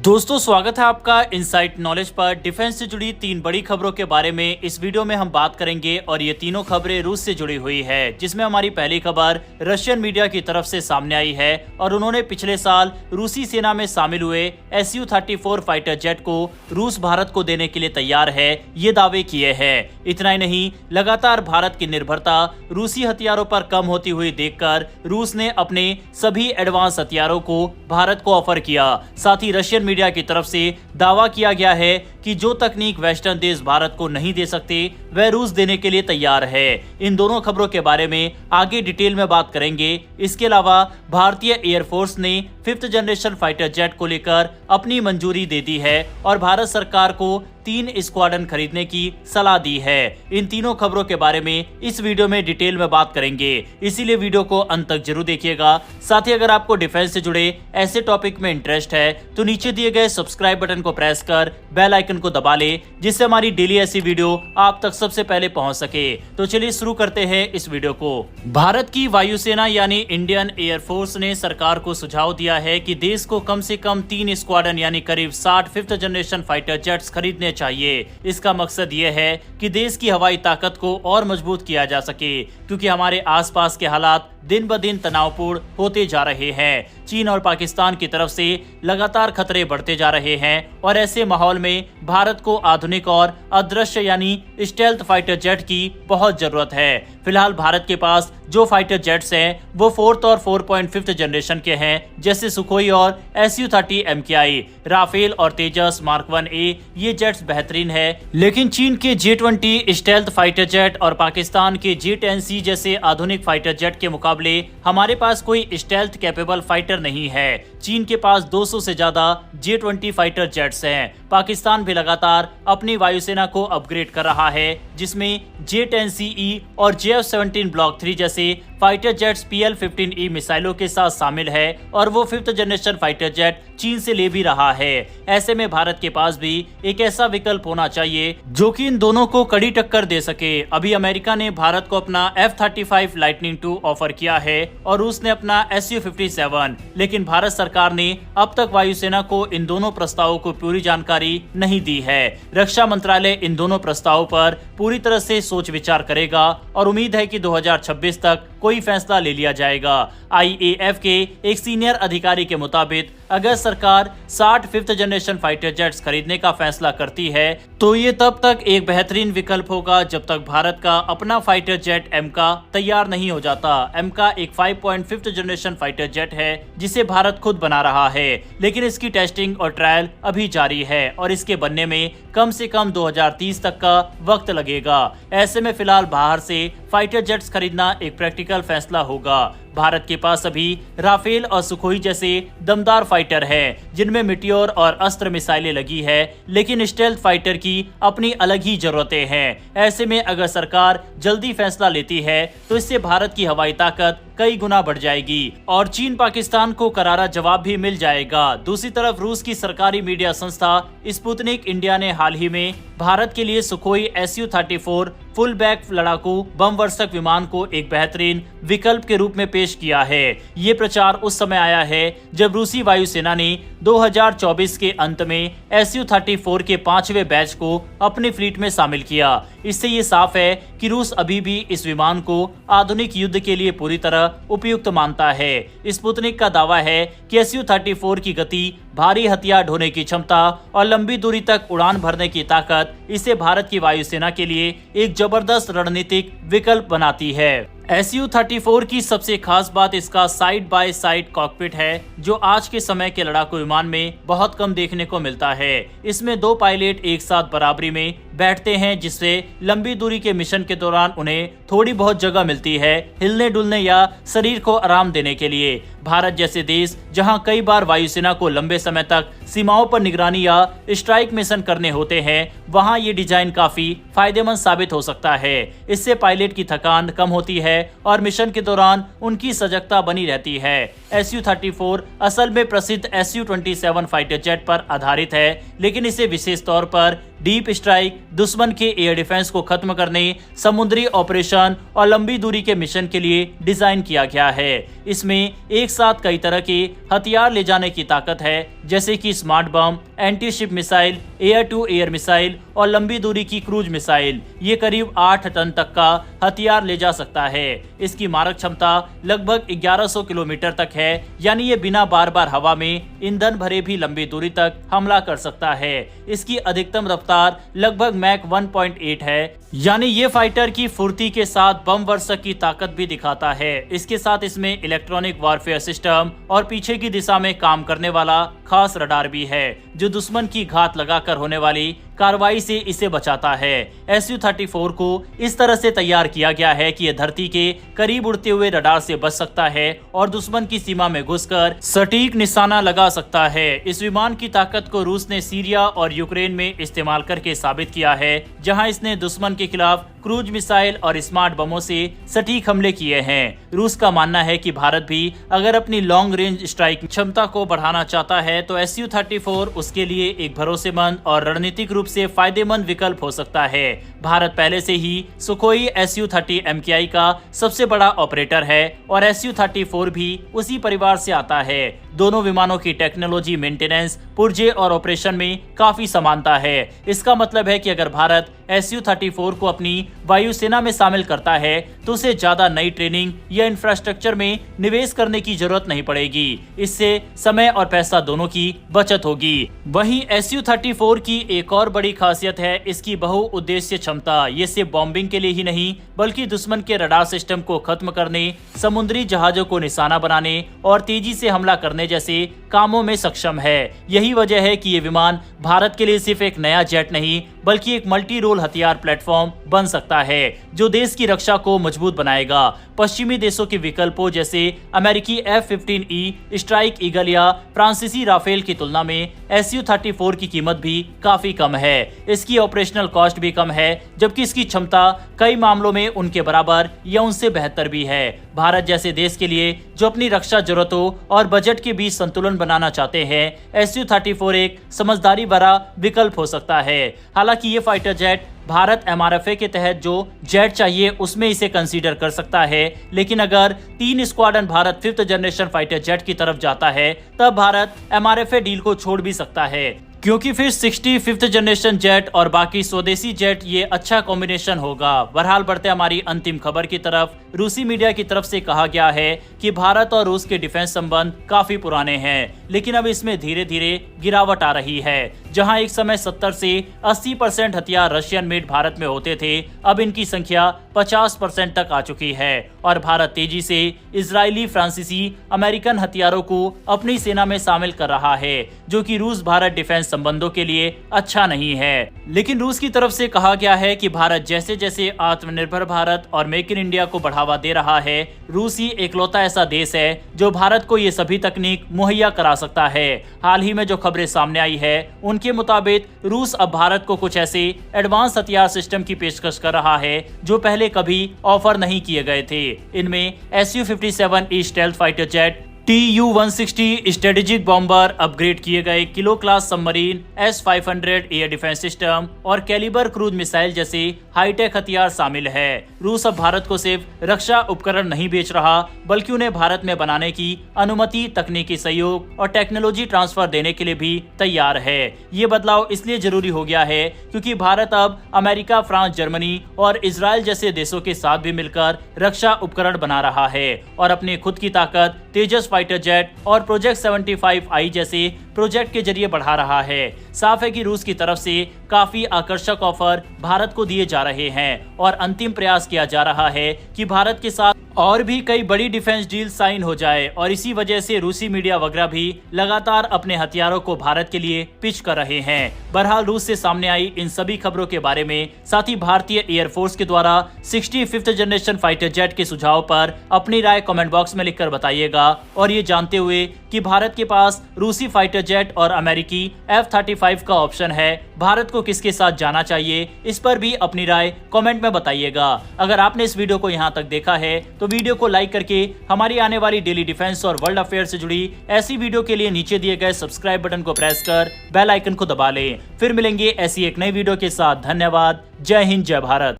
दोस्तों स्वागत है आपका इनसाइट नॉलेज पर। डिफेंस से जुड़ी 3 बड़ी खबरों के बारे में इस वीडियो में हम बात करेंगे और ये तीनों खबरें रूस से जुड़ी हुई है, जिसमें हमारी पहली खबर रशियन मीडिया की तरफ से सामने आई है और उन्होंने पिछले साल रूसी सेना में शामिल हुए Su-34 फाइटर जेट को रूस भारत को देने के लिए तैयार है, ये दावे किए हैं। इतना ही नहीं, लगातार भारत की निर्भरता रूसी हथियारों पर कम होती हुई देखकर रूस ने अपने सभी एडवांस हथियारों को भारत को ऑफर किया। साथ ही रशियन मीडिया की तरफ से दावा किया गया है कि जो तकनीक वेस्टर्न देश भारत को नहीं दे सकते वह रूस देने के लिए तैयार है। इन दोनों खबरों के बारे में आगे डिटेल में बात करेंगे। इसके अलावा भारतीय एयरफोर्स ने 5th जनरेशन फाइटर जेट को लेकर अपनी मंजूरी दे दी है और भारत सरकार को 3 स्क्वाड्रन खरीदने की सलाह दी है। इन तीनों खबरों के बारे में इस वीडियो में डिटेल में बात करेंगे, इसीलिए वीडियो को अंत तक जरूर देखिएगा। साथ ही अगर आपको डिफेंस से जुड़े ऐसे टॉपिक में इंटरेस्ट है तो नीचे दिए गए सब्सक्राइब बटन को प्रेस कर बेल आइकन को दबा ले, जिससे हमारी डेली ऐसी वीडियो आप तक सबसे पहले पहुंच सके। तो चलिए शुरू करते हैं इस वीडियो को। भारत की वायुसेना यानी इंडियन एयरफोर्स ने सरकार को सुझाव दिया है कि देश को कम से कम 3 स्क्वाड्रन यानी करीब 60 5th जनरेशन फाइटर जेट्स खरीदने चाहिए। इसका मकसद ये है कि देश की हवाई ताकत को और मजबूत किया जा सके, क्योंकि हमारे आसपास के हालात दिन ब दिन तनावपूर्ण होते जा रहे हैं। चीन और पाकिस्तान की तरफ से लगातार खतरे बढ़ते जा रहे हैं और ऐसे माहौल में भारत को आधुनिक और अदृश्य यानी स्टेल्थ फाइटर जेट की बहुत जरूरत है। फिलहाल भारत के पास जो फाइटर जेट्स हैं वो 4th और 4.5th जनरेशन के हैं, जैसे सुखोई और Su-30 MKI, राफेल और तेजस मार्क 1A। ये जेट्स बेहतरीन है, लेकिन चीन के J-20 स्टेल्थ फाइटर जेट और पाकिस्तान के J-10C जैसे आधुनिक फाइटर जेट के मुकाबले हमारे पास कोई स्टेल्थ कैपेबल फाइटर नहीं है। चीन के पास 200 से ज्यादा J-20 फाइटर जेट्स हैं। पाकिस्तान भी लगातार अपनी वायुसेना को अपग्रेड कर रहा है, जिसमें J-10CE और JF-17 ब्लॉक 3 जैसे फाइटर जेट्स PL-15E मिसाइलों के साथ शामिल है और वो 5th जनरेशन फाइटर जेट चीन से ले भी रहा है। ऐसे में भारत के पास भी एक ऐसा विकल्प होना चाहिए जो कि इन दोनों को कड़ी टक्कर दे सके। अभी अमेरिका ने भारत को अपना F-35 लाइटनिंग II ऑफर किया है और रूस ने अपना Su-57, लेकिन भारत सरकार ने अब तक वायुसेना को इन दोनों प्रस्तावों को पूरी जानकारी नहीं दी है। रक्षा मंत्रालय इन दोनों प्रस्तावों पर पूरी तरह से सोच विचार करेगा और उम्मीद है कि 2026 तक कोई फैसला ले लिया जाएगा। IAF के एक सीनियर अधिकारी के मुताबिक अगर सरकार 60 5th जनरेशन फाइटर जेट्स खरीदने का फैसला करती है तो ये तब तक एक बेहतरीन विकल्प होगा जब तक भारत का अपना फाइटर जेट एमका तैयार नहीं हो जाता। एमका एक 5.5th जनरेशन फाइटर जेट है जिसे भारत खुद बना रहा है, लेकिन इसकी टेस्टिंग और ट्रायल अभी जारी है और इसके बनने में कम से कम 2030 तक का वक्त लगेगा। ऐसे में फिलहाल बाहर से फाइटर जेट्स खरीदना एक प्रैक्टिकल फैसला होगा। भारत के पास अभी राफेल और सुखोई जैसे दमदार फाइटर हैं, जिनमें मिटियोर और अस्त्र मिसाइलें लगी है, लेकिन स्टेल्थ फाइटर की अपनी अलग ही जरूरतें हैं। ऐसे में अगर सरकार जल्दी फैसला लेती है तो इससे भारत की हवाई ताकत कई गुना बढ़ जाएगी और चीन पाकिस्तान को करारा जवाब भी मिल जाएगा। दूसरी तरफ रूस की सरकारी मीडिया संस्था स्पुतनिक इंडिया ने हाल ही में भारत के लिए सुखोई Su-34 फुल बैक लड़ाकू बम वर्षक विमान को एक बेहतरीन विकल्प के रूप में पेश किया है। ये प्रचार उस समय आया है जब रूसी वायुसेना ने 2024 के अंत में Su-34 के 5वें बैच को अपनी फ्लीट में शामिल किया। इससे ये साफ है कि रूस अभी भी इस विमान को आधुनिक युद्ध के लिए पूरी तरह उपयुक्त मानता है। स्पुतनिक का दावा है कि Su-34 की गति, भारी हथियार ढोने की क्षमता और लंबी दूरी तक उड़ान भरने की ताकत इसे भारत की वायुसेना के लिए एक जबरदस्त रणनीतिक विकल्प बनाती है। Su-34 की सबसे खास बात इसका साइड बाय साइड कॉकपिट है, जो आज के समय के लड़ाकू विमान में बहुत कम देखने को मिलता है। इसमें 2 पायलट एक साथ बराबरी में बैठते हैं, जिससे लंबी दूरी के मिशन के दौरान उन्हें थोड़ी बहुत जगह मिलती है हिलने डुलने या शरीर को आराम देने के लिए। भारत जैसे देश जहां कई बार वायुसेना को लंबे समय तक सीमाओं पर निगरानी या स्ट्राइक मिशन करने होते हैं, वहां ये डिजाइन काफी फायदेमंद साबित हो सकता है। इससे पायलट की थकान कम होती है और मिशन के दौरान उनकी सजगता बनी रहती है। Su-34 असल में प्रसिद्ध Su-27 फाइटर जेट पर आधारित है, लेकिन इसे विशेष तौर पर डीप स्ट्राइक, दुश्मन के एयर डिफेंस को खत्म करने, समुद्री ऑपरेशन और लंबी दूरी के मिशन के लिए डिजाइन किया गया है। इसमें एक साथ कई तरह के हथियार ले जाने की ताकत है, जैसे कि smart bomb, anti ship missile, air to air missile और लंबी दूरी की क्रूज मिसाइल। ये करीब 8 टन तक का हथियार ले जा सकता है। इसकी मारक क्षमता लगभग 1100 किलोमीटर तक है, यानी ये बिना बार बार हवा में ईंधन भरे भी लंबी दूरी तक हमला कर सकता है। इसकी अधिकतम रफ्तार लगभग मैक 1.8 है, यानी ये फाइटर की फुर्ती के साथ बम वर्षक की ताकत भी दिखाता है। इसके साथ इसमें इलेक्ट्रॉनिक वॉरफेयर सिस्टम और पीछे की दिशा में काम करने वाला खास रडार भी है, जो दुश्मन की घात लगाकर होने वाली कार्रवाई से इसे बचाता है। Su-34 को इस तरह से तैयार किया गया है कि यह धरती के करीब उड़ते हुए रडार से बच सकता है और दुश्मन की सीमा में घुसकर सटीक निशाना लगा सकता है। इस विमान की ताकत को रूस ने सीरिया और यूक्रेन में इस्तेमाल करके साबित किया है, जहां इसने दुश्मन के खिलाफ क्रूज मिसाइल और स्मार्ट बमों से सटीक हमले किए हैं। रूस का मानना है कि भारत भी अगर अपनी लॉन्ग रेंज स्ट्राइक क्षमता को बढ़ाना चाहता है तो Su-34 उसके लिए एक भरोसेमंद और रणनीतिक रूप से फायदेमंद विकल्प हो सकता है। भारत पहले से ही सुखोई Su-30 MKI का सबसे बड़ा ऑपरेटर है और Su-34 भी उसी परिवार से आता है। दोनों विमानों की टेक्नोलॉजी, मेंटेनेंस, पुर्जे और ऑपरेशन में काफी समानता है। इसका मतलब है कि अगर भारत Su-34 को अपनी वायुसेना में शामिल करता है तो उसे ज्यादा नई ट्रेनिंग या इंफ्रास्ट्रक्चर में निवेश करने की जरूरत नहीं पड़ेगी। इससे समय और पैसा दोनों की बचत होगी। वहीं Su-34 की एक और बड़ी खासियत है इसकी बहुउद्देश्य क्षमता। ये सिर्फ बॉम्बिंग के लिए ही नहीं, बल्कि दुश्मन के रडार सिस्टम को खत्म करने, समुद्री जहाजों को निशाना बनाने और तेजी से हमला करने जैसे कामों में सक्षम है। यही वजह है कि ये विमान भारत के लिए सिर्फ एक नया जेट नहीं, बल्कि एक मल्टी रोल हथियार प्लेटफॉर्म बन सकता है, जो देश की रक्षा को मजबूत बनाएगा। पश्चिमी देशों के विकल्पों जैसे अमेरिकी F-15E, स्ट्राइक ईगल या फ्रांसीसी राफेल की तुलना में Su-34 की कीमत भी काफी कम है। इसकी ऑपरेशनल कॉस्ट भी कम है, जबकि इसकी क्षमता कई मामलों में उनके बराबर या उनसे बेहतर भी है। भारत जैसे देश के लिए जो अपनी रक्षा जरूरतों और बजट के बीच संतुलन बनाना चाहते हैं, Su-34 एक समझदारी भरा विकल्प हो सकता है। हालांकि ये फाइटर जेट भारत MRFA के तहत जो जेट चाहिए उसमें इसे कंसीडर कर सकता है, लेकिन अगर 3 squadron Bharat 5th generation fighter jet की तरफ जाता है तब भारत MRFA डील को छोड़ भी सकता है, क्योंकि फिर 65th जनरेशन जेट और बाकी स्वदेशी जेट ये अच्छा कॉम्बिनेशन होगा। बहरहाल बढ़ते हमारी अंतिम खबर की तरफ। रूसी मीडिया की तरफ से कहा गया है कि भारत और रूस के डिफेंस संबंध काफी पुराने हैं, लेकिन अब इसमें धीरे धीरे गिरावट आ रही है। जहां एक समय 70 से 80% हथियार रशियन मेड भारत में होते थे, अब इनकी संख्या 50% तक आ चुकी है और भारत तेजी से इजरायली, फ्रांसीसी, अमेरिकन हथियारों को अपनी सेना में शामिल कर रहा है, जो कि रूस भारत डिफेंस संबंधों के लिए अच्छा नहीं है। लेकिन रूस की तरफ से कहा गया है कि भारत जैसे जैसे आत्मनिर्भर भारत और मेक इन इंडिया को बढ़ावा दे रहा है, रूस ही एकलौता ऐसा देश है जो भारत को ये सभी तकनीक मुहैया करा सकता है। हाल ही में जो खबरें सामने आई है उनके मुताबिक रूस अब भारत को कुछ ऐसे एडवांस हथियार सिस्टम की पेशकश कर रहा है जो पहले कभी ऑफर नहीं किए गए थे। इनमें Su-57E stealth fighter jet, Tu-160 strategic bomber, upgrade किए गए kilo class submarine, S-500 air defence system और कैलिबर क्रूज मिसाइल जैसे हाईटेक हथियार शामिल है। रूस अब भारत को सिर्फ रक्षा उपकरण नहीं बेच रहा, बल्कि उन्हें भारत में बनाने की अनुमति, तकनीकी सहयोग और टेक्नोलॉजी ट्रांसफर देने के लिए भी तैयार है। ये बदलाव इसलिए जरूरी हो गया है क्योंकि भारत अब अमेरिका, फ्रांस, जर्मनी और इजराइल जैसे देशों के साथ भी मिलकर रक्षा उपकरण बना रहा है और अपनी खुद की ताकत तेजस फाइटर जेट और प्रोजेक्ट 75I जैसे प्रोजेक्ट के जरिए बढ़ा रहा है। साफ है कि रूस की तरफ से काफी आकर्षक ऑफर भारत को दिए जा रहे हैं और अंतिम प्रयास किया जा रहा है कि भारत के साथ और भी कई बड़ी डिफेंस डील साइन हो जाए और इसी वजह से रूसी मीडिया वगैरह भी लगातार अपने हथियारों को भारत के लिए पिच कर रहे हैं। बहरहाल रूस से सामने आई इन सभी खबरों के बारे में, साथ ही भारतीय एयरफोर्स के द्वारा 65th जनरेशन फाइटर जेट के सुझाव पर अपनी राय कमेंट बॉक्स में लिखकर बताइएगा। और ये जानते हुए कि भारत के पास रूसी फाइटर जेट और अमेरिकी F-35 का ऑप्शन है, भारत को किसके साथ जाना चाहिए, इस पर भी अपनी राय कमेंट में बताइएगा। अगर आपने इस वीडियो को यहाँ तक देखा है तो वीडियो को लाइक करके हमारी आने वाली डेली डिफेंस और वर्ल्ड अफेयर से जुड़ी ऐसी वीडियो के लिए नीचे दिए गए सब्सक्राइब बटन को प्रेस कर बेल आइकन को दबा लें। फिर मिलेंगे ऐसी एक नई वीडियो के साथ। धन्यवाद। जय हिंद, जय भारत।